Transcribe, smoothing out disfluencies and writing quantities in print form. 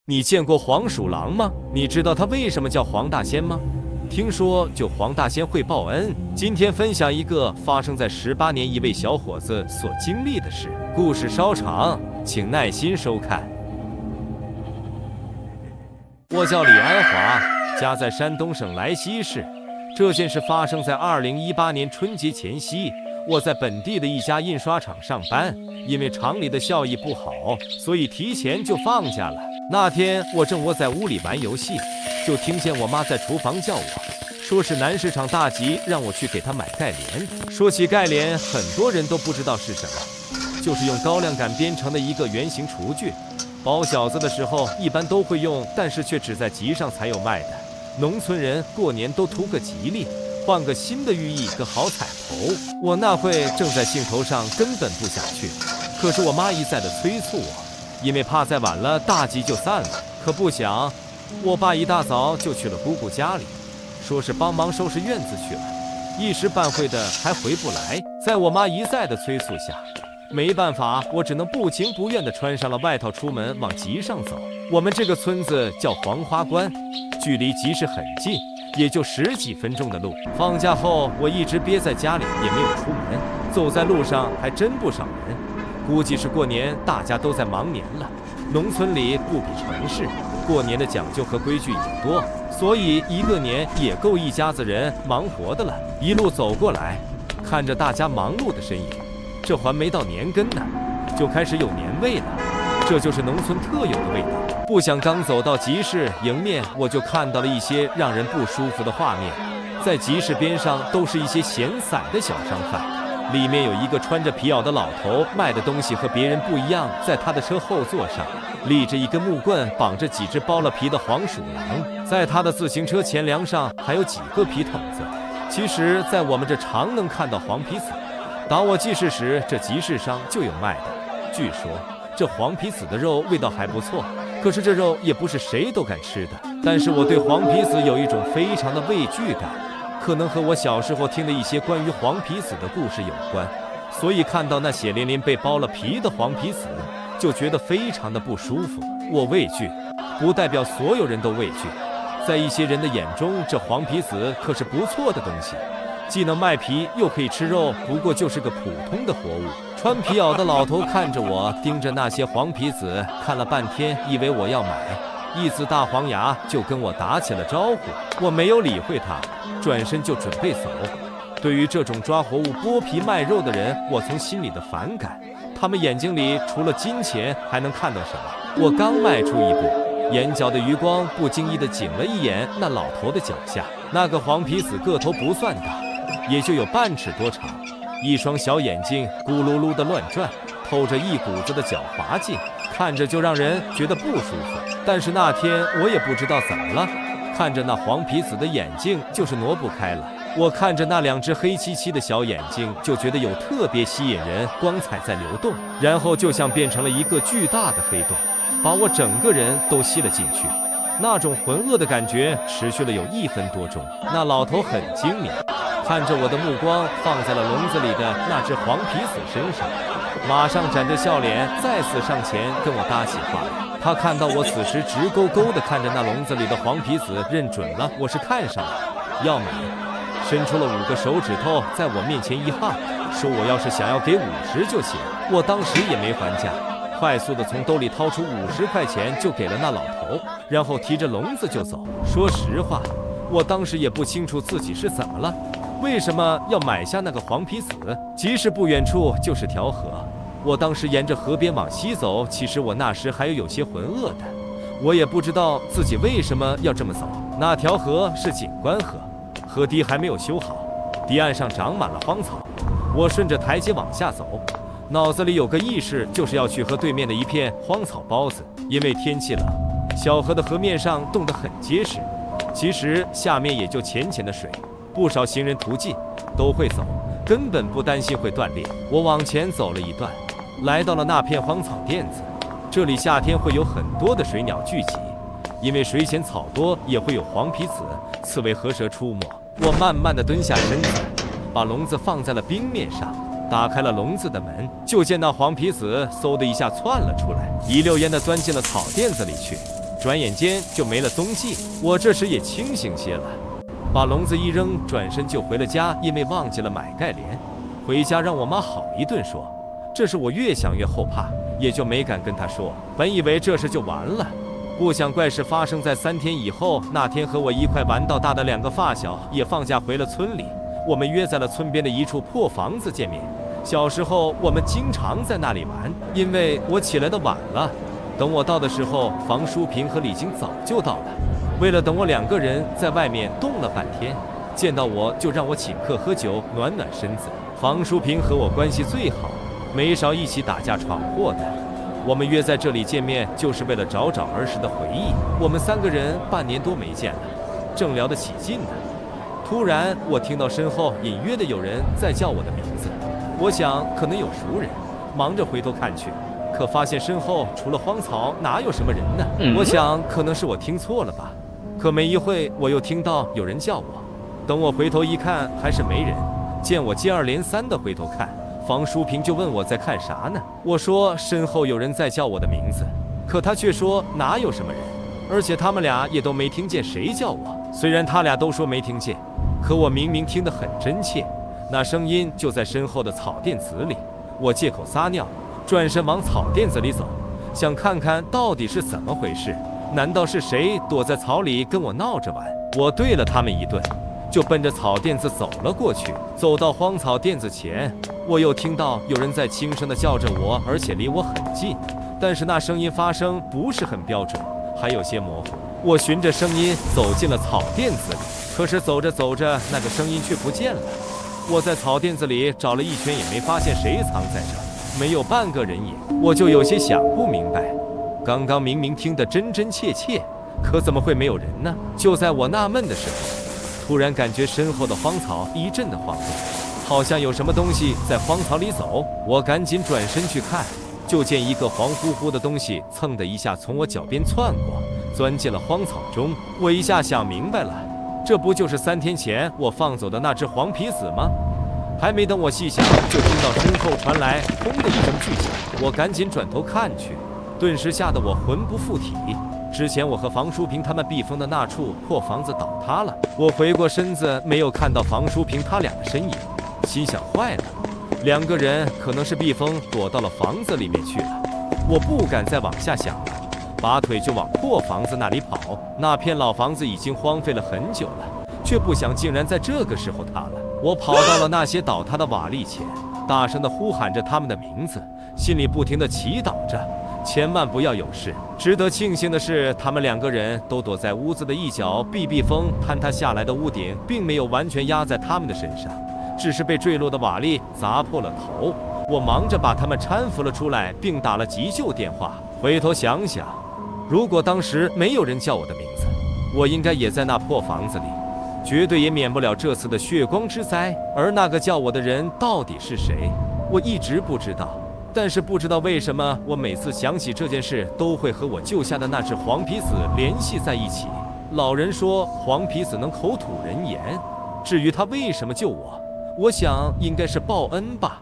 你见过黄鼠狼吗？你知道它为什么叫黄大仙吗？听说就黄大仙会报恩。今天分享一个发生在18年一位小伙子所经历的事，故事稍长，请耐心收看。我叫李安华，家在山东省莱西市。这件事发生在2018年春节前夕。我在本地的一家印刷厂上班，因为厂里的效益不好，所以提前就放假了。那天我正窝在屋里玩游戏，就听见我妈在厨房叫我，说是南市场大集让我去给她买盖帘。说起盖帘，很多人都不知道是什么，就是用高粱杆编成的一个圆形厨具。包饺子的时候一般都会用，但是却只在集上才有卖的。农村人过年都图个吉利，换个新的寓意，个好彩头。我那会正在兴头上，根本不想去，可是我妈一再的催促我，因为怕再晚了大集就散了。可不想，我爸一大早就去了姑姑家里，说是帮忙收拾院子去了，一时半会的还回不来。在我妈一再的催促下，没办法，我只能不情不愿地穿上了外套出门往集上走。我们这个村子叫黄花关，距离集市很近，也就10几分钟的路。放假后我一直憋在家里，也没有出门，走在路上还真不少人，估计是过年大家都在忙年了。农村里不比城市，过年的讲究和规矩也多，所以一个年也够一家子人忙活的了。一路走过来，看着大家忙碌的身影，这还没到年根呢，就开始有年味了。这就是农村特有的味道。不想刚走到集市迎面，我就看到了一些让人不舒服的画面。在集市边上都是一些闲散的小商贩，里面有一个穿着皮袄的老头，卖的东西和别人不一样。在他的车后座上立着一根木棍，绑着几只剥了皮的黄鼠狼。在他的自行车前梁上还有几个皮筒子。其实在我们这常能看到黄皮子，当我记事时这集市上就有卖的。据说这黄皮子的肉味道还不错，可是这肉也不是谁都敢吃的。但是我对黄皮子有一种非常的畏惧感，可能和我小时候听的一些关于黄皮子的故事有关，所以看到那血淋淋被剥了皮的黄皮子，就觉得非常的不舒服。我畏惧，不代表所有人都畏惧。在一些人的眼中，这黄皮子可是不错的东西，既能卖皮又可以吃肉，不过就是个普通的活物。穿皮袄的老头看着我，盯着那些黄皮子看了半天，以为我要买，一呲大黄牙就跟我打起了招呼。我没有理会他，转身就准备走。对于这种抓活物剥皮卖肉的人，我从心里的反感。他们眼睛里除了金钱还能看到什么？我刚迈出一步，眼角的余光不经意地紧了一眼那老头的脚下。那个黄皮子个头不算大，也就有半尺多长，一双小眼睛咕噜噜地乱转，透着一股子的狡猾劲，看着就让人觉得不舒服。但是那天我也不知道怎么了，看着那黄皮子的眼睛就是挪不开了。我看着那2只黑漆漆的小眼睛，就觉得有特别吸引人，光彩在流动，然后就像变成了一个巨大的黑洞，把我整个人都吸了进去。那种浑噩的感觉持续了有1分多钟。那老头很精明，看着我的目光放在了笼子里的那只黄皮子身上，马上展着笑脸再次上前跟我搭起话来。他看到我此时直勾勾地看着那笼子里的黄皮子，认准了我是看上了要买，伸出了5个手指头在我面前一晃，说我要是想要给50就行。我当时也没还价，快速地从兜里掏出50块钱就给了那老头，然后提着笼子就走。说实话，我当时也不清楚自己是怎么了，为什么要买下那个黄皮子。集市不远处就是条河，我当时沿着河边往西走，其实我那时还有些浑噩的，我也不知道自己为什么要这么走。那条河是景观河，河堤还没有修好，堤岸上长满了荒草。我顺着台阶往下走，脑子里有个意识，就是要去河对面的一片荒草包子。因为天气冷，小河的河面上冻得很结实，其实下面也就浅浅的水，不少行人途径都会走，根本不担心会断裂。我往前走了一段，来到了那片荒草甸子，这里夏天会有很多的水鸟聚集，因为水浅草多，也会有黄皮子、刺猬、河蛇出没。我慢慢地蹲下身子，把笼子放在了冰面上，打开了笼子的门，就见那黄皮子嗖的一下窜了出来，一溜烟地钻进了草甸子里去。转眼间就没了踪迹。我这时也清醒些了，把笼子一扔，转身就回了家，因为忘记了买盖帘。回家让我妈好一顿说，这是我越想越后怕，也就没敢跟她说。本以为这事就完了，不想怪事发生在3天以后。那天和我一块玩到大的2个发小也放假回了村里，我们约在了村边的一处破房子见面。小时候我们经常在那里玩，因为我起来的晚了，等我到的时候，房淑萍和李晶早就到了。为了等我2个人在外面冻了半天，见到我就让我请客喝酒暖暖身子。房淑萍和我关系最好，没少一起打架闯祸的。我们约在这里见面，就是为了找找儿时的回忆。我们3个人半年多没见了，正聊得起劲呢，突然我听到身后隐约的有人在叫我的名字。我想可能有熟人，忙着回头看去，可发现身后除了荒草哪有什么人呢？我想可能是我听错了吧。可没一会我又听到有人叫我，等我回头一看还是没人。见我接二连三的回头看，房淑萍就问我在看啥呢？我说身后有人在叫我的名字，可他却说哪有什么人，而且他们俩也都没听见谁叫我。虽然他俩都说没听见，可我明明听得很真切，那声音就在身后的草垫子里。我借口撒尿，转身往草垫子里走，想看看到底是怎么回事。难道是谁躲在草里跟我闹着玩？我对了他们一顿，就奔着草垫子走了过去。走到荒草垫子前，我又听到有人在轻声地叫着我，而且离我很近，但是那声音发声不是很标准，还有些模糊。我循着声音走进了草垫子里，可是走着走着，那个声音却不见了。我在草垫子里找了一圈，也没发现谁藏在这儿，没有半个人影。我就有些想不明白，刚刚明明听得真真切切，可怎么会没有人呢？就在我纳闷的时候，突然感觉身后的荒草一阵的晃动，好像有什么东西在荒草里走。我赶紧转身去看，就见一个黄乎乎的东西蹭的一下从我脚边窜过，钻进了荒草中。我一下想明白了，这不就是3天前我放走的那只黄皮子吗？还没等我细想，就听到身后传来轰的一声巨响。我赶紧转头看去，顿时吓得我魂不附体。之前我和房淑萍他们避风的那处破房子倒塌了，我回过身子没有看到房淑萍他俩的身影，心想坏了，2个人可能是避风躲到了房子里面去了。我不敢再往下想了，拔腿就往破房子那里跑。那片老房子已经荒废了很久了，却不想竟然在这个时候塌了。我跑到了那些倒塌的瓦砾前，大声地呼喊着他们的名字，心里不停地祈祷着千万不要有事。值得庆幸的是，他们2个人都躲在屋子的一角，避风坍塌下来的屋顶并没有完全压在他们的身上，只是被坠落的瓦砾砸破了头。我忙着把他们搀扶了出来，并打了急救电话。回头想想，如果当时没有人叫我的名字，我应该也在那破房子里，绝对也免不了这次的血光之灾。而那个叫我的人到底是谁，我一直不知道。但是不知道为什么，我每次想起这件事，都会和我救下的那只黄皮子联系在一起。老人说黄皮子能口吐人言，至于他为什么救我，我想应该是报恩吧。